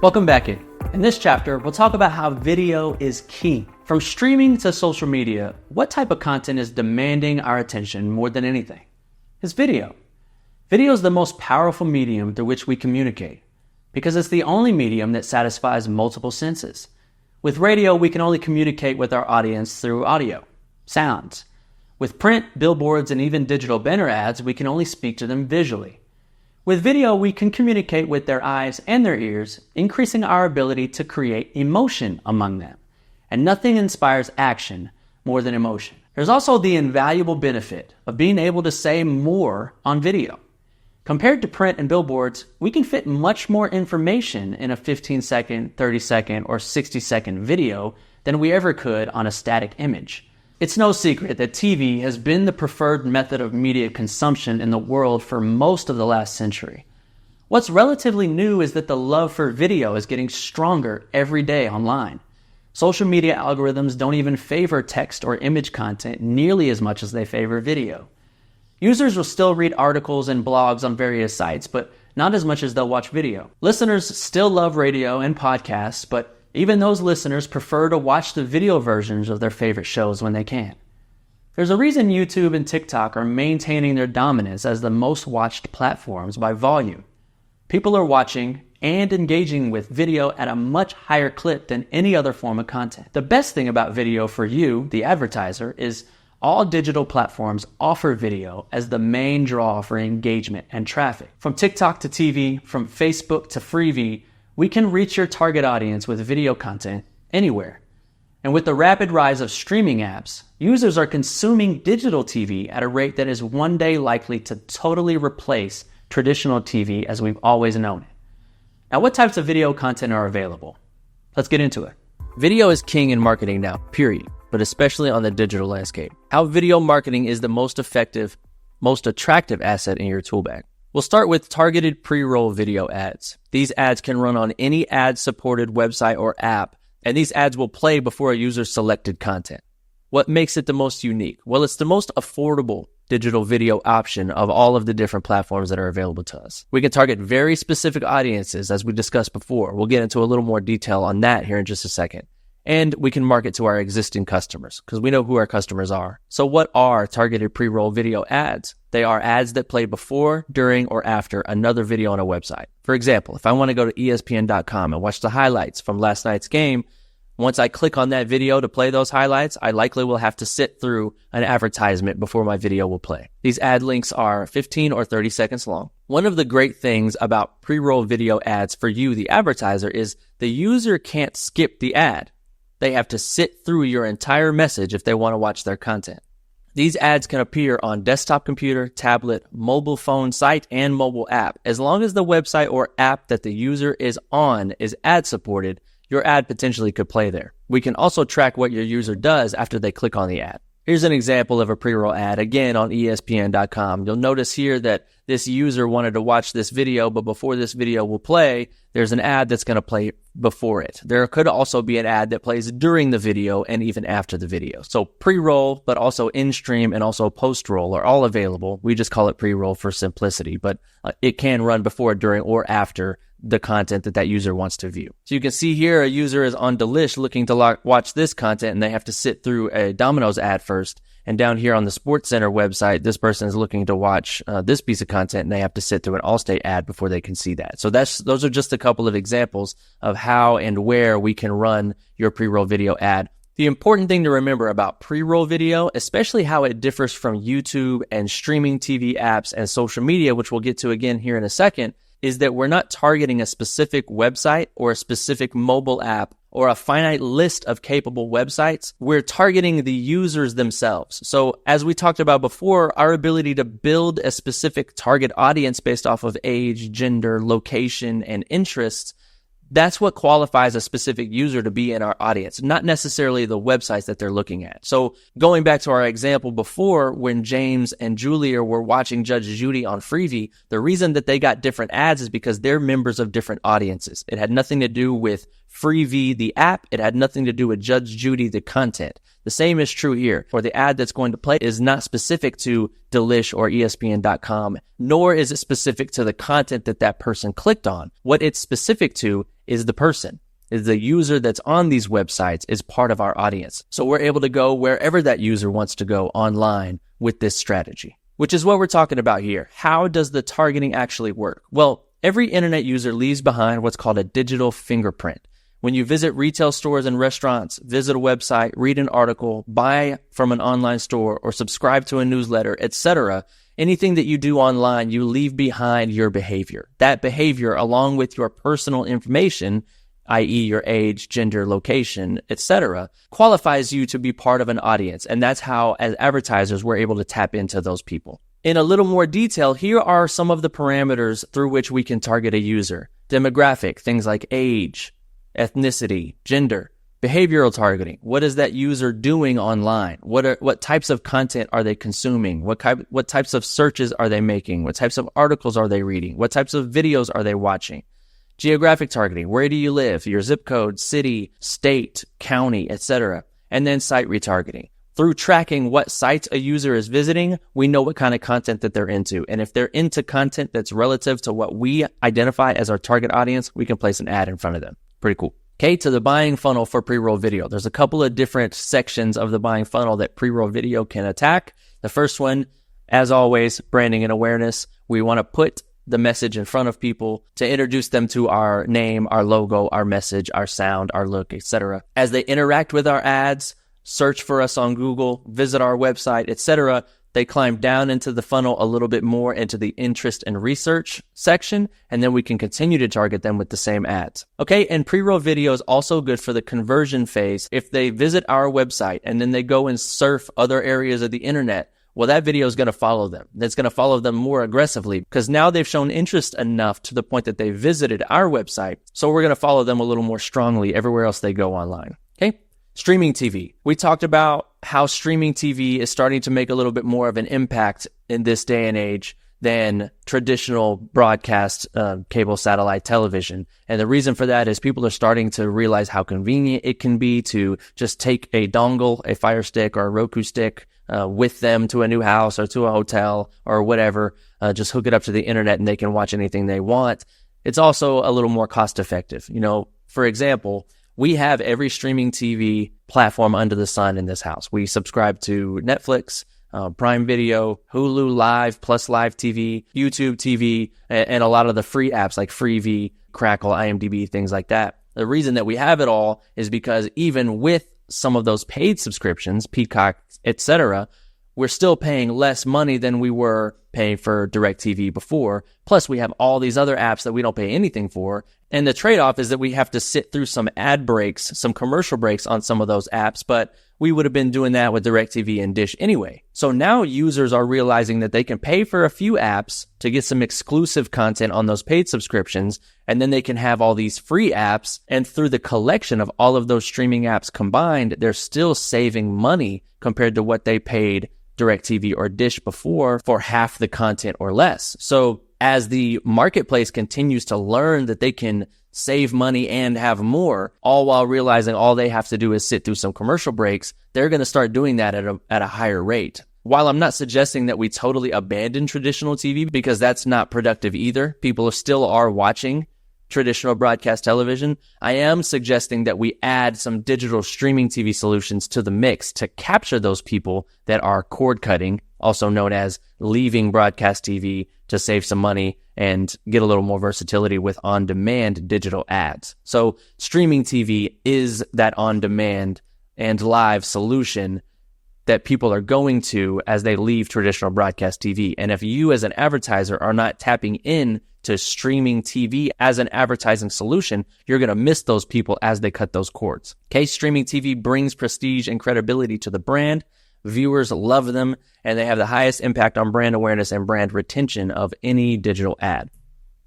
Welcome back in. In this chapter, we'll talk about how video is key. From streaming to social media, what type of content is demanding our attention more than anything? It's video. Video is the most powerful medium through which we communicate because it's the only medium that satisfies multiple senses. With radio, we can only communicate with our audience through audio, sounds. With print, billboards, and even digital banner ads, we can only speak to them visually. With video, we can communicate with their eyes and their ears, increasing our ability to create emotion among them. And nothing inspires action more than emotion. There's also the invaluable benefit of being able to say more on video. Compared to print and billboards, we can fit much more information in a 15-second, 30-second, or 60-second video than we ever could on a static image. It's no secret that TV has been the preferred method of media consumption in the world for most of the last century. What's relatively new is that the love for video is getting stronger every day online. Social media algorithms don't even favor text or image content nearly as much as they favor video. Users will still read articles and blogs on various sites, but not as much as they'll watch video. Listeners still love radio and podcasts, but even those listeners prefer to watch the video versions of their favorite shows when they can. There's a reason YouTube and TikTok are maintaining their dominance as the most watched platforms by volume. People are watching and engaging with video at a much higher clip than any other form of content. The best thing about video for you, the advertiser, is all digital platforms offer video as the main draw for engagement and traffic. From TikTok to TV, from Facebook to FreeVee, we can reach your target audience with video content anywhere. And with the rapid rise of streaming apps, users are consuming digital TV at a rate that is one day likely to totally replace traditional TV as we've always known it. Now, what types of video content are available? Let's get into it. Video is king in marketing now, period, but especially on the digital landscape. How video marketing is the most effective, most attractive asset in your tool bag. We'll start with targeted pre-roll video ads. These ads can run on any ad-supported website or app, and these ads will play before a user's selected content. What makes it the most unique? Well, it's the most affordable digital video option of all of the different platforms that are available to us. We can target very specific audiences, as we discussed before. We'll get into a little more detail on that here in just a second. And we can market to our existing customers because we know who our customers are. So what are targeted pre-roll video ads? They are ads that play before, during, or after another video on a website. For example, if I want to go to ESPN.com and watch the highlights from last night's game, once I click on that video to play those highlights, I likely will have to sit through an advertisement before my video will play. These ad links are 15 or 30 seconds long. One of the great things about pre-roll video ads for you, the advertiser, is the user can't skip the ad. They have to sit through your entire message if they want to watch their content. These ads can appear on desktop computer, tablet, mobile phone site, and mobile app. As long as the website or app that the user is on is ad supported, your ad potentially could play there. We can also track what your user does after they click on the ad. Here's an example of a pre-roll ad, again on ESPN.com. You'll notice here that this user wanted to watch this video, but before this video will play, there's an ad that's going to play before it. There could also be an ad that plays during the video and even after the video. So pre-roll, but also in-stream and also post-roll are all available. We just call it pre-roll for simplicity, but it can run before, during, or after the content that user wants to view. So you can see here a user is on Delish looking to watch this content, and they have to sit through a Domino's ad first. And down here on the SportsCenter website, this person is looking to watch this piece of content, and they have to sit through an Allstate ad before they can see that. So those are just a couple of examples of how and where we can run your pre-roll video ad. The important thing to remember about pre-roll video, especially how it differs from YouTube and streaming TV apps and social media, which we'll get to again here in a second, is that we're not targeting a specific website or a specific mobile app or a finite list of capable websites. We're targeting the users themselves. So as we talked about before, our ability to build a specific target audience based off of age, gender, location, and interests, that's what qualifies a specific user to be in our audience, not necessarily the websites that they're looking at. So going back to our example before, when James and Julia were watching Judge Judy on FreeVee, the reason that they got different ads is because they're members of different audiences. It had nothing to do with FreeVee, the app. It had nothing to do with Judge Judy, the content. The same is true here. Or the ad that's going to play is not specific to Delish or ESPN.com, nor is it specific to the content that that person clicked on. What it's specific to is the person. Is the user that's on these websites is part of our audience. So we're able to go wherever that user wants to go online with this strategy, which is what we're talking about here. How does the targeting actually work? Well, every internet user leaves behind what's called a digital fingerprint. When you visit retail stores and restaurants, visit a website, read an article, buy from an online store, or subscribe to a newsletter, etc., anything that you do online, you leave behind your behavior. That behavior, along with your personal information, i.e. your age, gender, location, etc., qualifies you to be part of an audience. And that's how, as advertisers, we're able to tap into those people. In a little more detail, here are some of the parameters through which we can target a user. Demographic, things like age, ethnicity, gender, behavioral targeting. What is that user doing online? What types of content are they consuming? What types of searches are they making? What types of articles are they reading? What types of videos are they watching? Geographic targeting. Where do you live? Your zip code, city, state, county, etc. And then site retargeting. Through tracking what sites a user is visiting, we know what kind of content that they're into. And if they're into content that's relative to what we identify as our target audience, we can place an ad in front of them. Pretty cool. Okay, to the buying funnel for pre-roll video. There's a couple of different sections of the buying funnel that pre-roll video can attack. The first one, as always, branding and awareness. We want to put the message in front of people to introduce them to our name, our logo, our message, our sound, our look, etc. As they interact with our ads, search for us on Google, visit our website, etc., they climb down into the funnel a little bit more into the interest and research section, and then we can continue to target them with the same ads. Okay, and pre-roll video is also good for the conversion phase. If they visit our website and then they go and surf other areas of the internet, well, that video is going to follow them. That's going to follow them more aggressively because now they've shown interest enough to the point that they visited our website. So we're going to follow them a little more strongly everywhere else they go online. Okay. Streaming TV. We talked about how streaming TV is starting to make a little bit more of an impact in this day and age than traditional broadcast cable satellite television. And the reason for that is people are starting to realize how convenient it can be to just take a dongle, a Fire Stick or a Roku stick with them to a new house or to a hotel or whatever, just hook it up to the internet and they can watch anything they want. It's also a little more cost effective. You know, for example, we have every streaming TV platform under the sun in this house. We subscribe to Netflix, Prime Video, Hulu Live, Plus Live TV, YouTube TV, and a lot of the free apps like FreeVee, Crackle, IMDb, things like that. The reason that we have it all is because even with some of those paid subscriptions, Peacock, etc., we're still paying less money than we were paying for DirecTV before. Plus, we have all these other apps that we don't pay anything for. And the trade-off is that we have to sit through some ad breaks, some commercial breaks on some of those apps, but we would have been doing that with DirecTV and Dish anyway. So now users are realizing that they can pay for a few apps to get some exclusive content on those paid subscriptions, and then they can have all these free apps. And through the collection of all of those streaming apps combined, they're still saving money compared to what they paid DirecTV or Dish before for half the content or less. So as the marketplace continues to learn that they can save money and have more, all while realizing all they have to do is sit through some commercial breaks, they're going to start doing that at a higher rate. While I'm not suggesting that we totally abandon traditional TV because that's not productive either, people still are watching traditional broadcast television, I am suggesting that we add some digital streaming TV solutions to the mix to capture those people that are cord cutting, also known as leaving broadcast TV to save some money and get a little more versatility with on-demand digital ads. So streaming TV is that on-demand and live solution that people are going to as they leave traditional broadcast TV. And if you as an advertiser are not tapping in to streaming TV as an advertising solution, you're going to miss those people as they cut those cords. Okay, streaming TV brings prestige and credibility to the brand. Viewers love them, and they have the highest impact on brand awareness and brand retention of any digital ad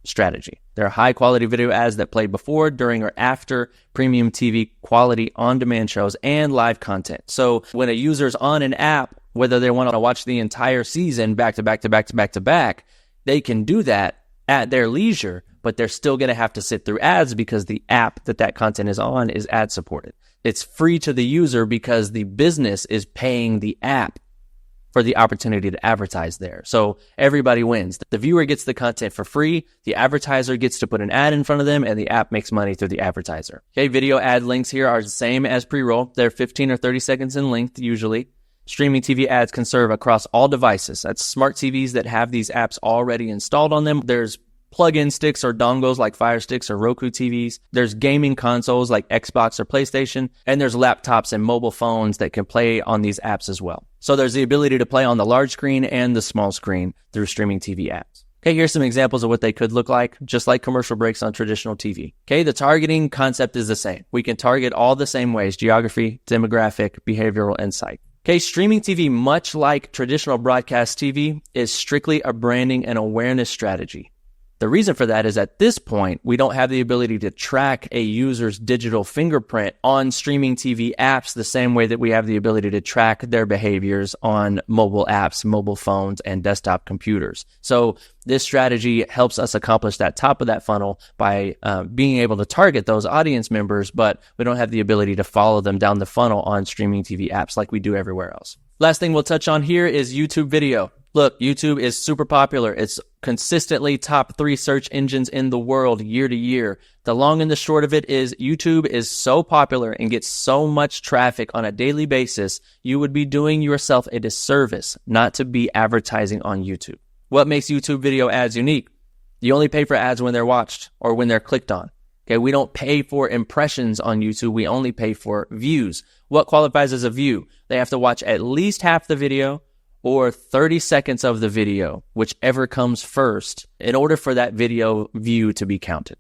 strategy. There are high-quality video ads that play before, during, or after premium TV quality on-demand shows and live content. So when a user's on an app, whether they want to watch the entire season back to back to back to back to back, they can do that at their leisure, but they're still going to have to sit through ads because the app that content is on is ad supported. It's free to the user because the business is paying the app for the opportunity to advertise there. So everybody wins. The viewer gets the content for free, the advertiser gets to put an ad in front of them, and the app makes money through the advertiser. Okay, video ad links here are the same as pre-roll. They're 15 or 30 seconds in length usually. Streaming TV ads can serve across all devices. That's smart TVs that have these apps already installed on them. There's plug-in sticks or dongles like Fire Sticks or Roku TVs. There's gaming consoles like Xbox or PlayStation. And there's laptops and mobile phones that can play on these apps as well. So there's the ability to play on the large screen and the small screen through streaming TV apps. Okay, here's some examples of what they could look like, just like commercial breaks on traditional TV. Okay, the targeting concept is the same. We can target all the same ways: geography, demographic, behavioral insight. Okay, streaming TV, much like traditional broadcast TV, is strictly a branding and awareness strategy. The reason for that is at this point, we don't have the ability to track a user's digital fingerprint on streaming TV apps the same way that we have the ability to track their behaviors on mobile apps, mobile phones, and desktop computers. So this strategy helps us accomplish that top of that funnel by being able to target those audience members, but we don't have the ability to follow them down the funnel on streaming TV apps like we do everywhere else. Last thing we'll touch on here is YouTube video. Look, YouTube is super popular. It's consistently top 3 search engines in the world year to year. The long and the short of it is YouTube is so popular and gets so much traffic on a daily basis, you would be doing yourself a disservice not to be advertising on YouTube. What makes YouTube video ads unique? You only pay for ads when they're watched or when they're clicked on. Okay, we don't pay for impressions on YouTube. We only pay for views. What qualifies as a view? They have to watch at least half the video or 30 seconds of the video, whichever comes first, in order for that video view to be counted.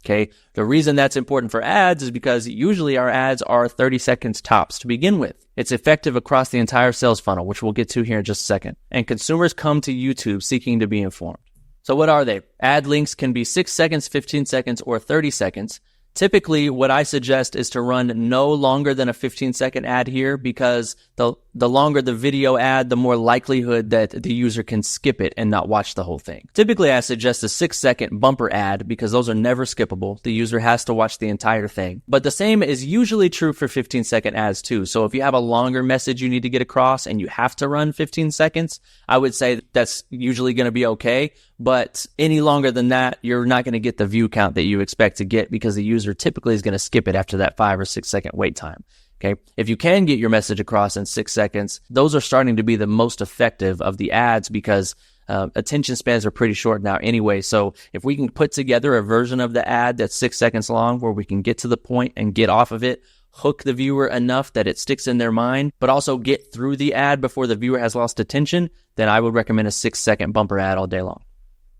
Okay. The reason that's important for ads is because usually our ads are 30 seconds tops to begin with. It's effective across the entire sales funnel, which we'll get to here in just a second. And consumers come to YouTube seeking to be informed. So what are they? Ad links can be 6 seconds, 15 seconds, or 30 seconds. Typically, what I suggest is to run no longer than a 15-second ad here, because the longer the video ad, the more likelihood that the user can skip it and not watch the whole thing. Typically, I suggest a 6-second bumper ad because those are never skippable. The user has to watch the entire thing. But the same is usually true for 15-second ads too. So if you have a longer message you need to get across and you have to run 15 seconds, I would say that's usually going to be okay. But any longer than that, you're not going to get the view count that you expect to get because the user typically is going to skip it after that 5 or 6 second wait time. Okay. If you can get your message across in 6 seconds, those are starting to be the most effective of the ads because attention spans are pretty short now anyway. So if we can put together a version of the ad that's 6 seconds long where we can get to the point and get off of it, hook the viewer enough that it sticks in their mind, but also get through the ad before the viewer has lost attention, then I would recommend a 6-second bumper ad all day long.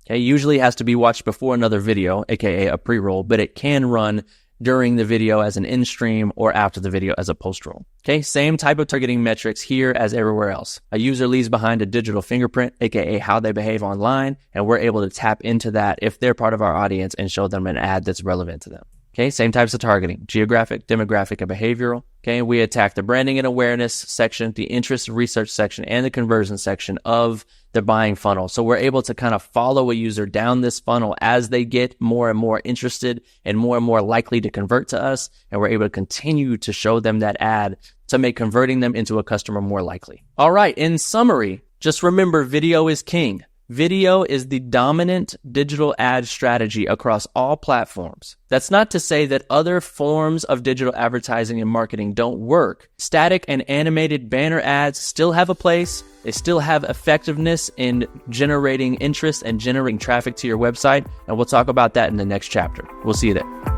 Okay, usually it has to be watched before another video, aka a pre-roll, but it can run during the video as an in-stream or after the video as a post-roll. Okay, same type of targeting metrics here as everywhere else. A user leaves behind a digital fingerprint, aka how they behave online, and we're able to tap into that if they're part of our audience and show them an ad that's relevant to them. Okay, same types of targeting: geographic, demographic, and behavioral. Okay, we attack the branding and awareness section, the interest and research section, and the conversion section of the buying funnel. So we're able to kind of follow a user down this funnel as they get more and more interested and more likely to convert to us. And we're able to continue to show them that ad to make converting them into a customer more likely. All right, in summary, just remember, video is king. Video is the dominant digital ad strategy across all platforms. That's not to say that other forms of digital advertising and marketing don't work. Static and animated banner ads still have a place. They still have effectiveness in generating interest and generating traffic to your website. And we'll talk about that in the next chapter. We'll see you there.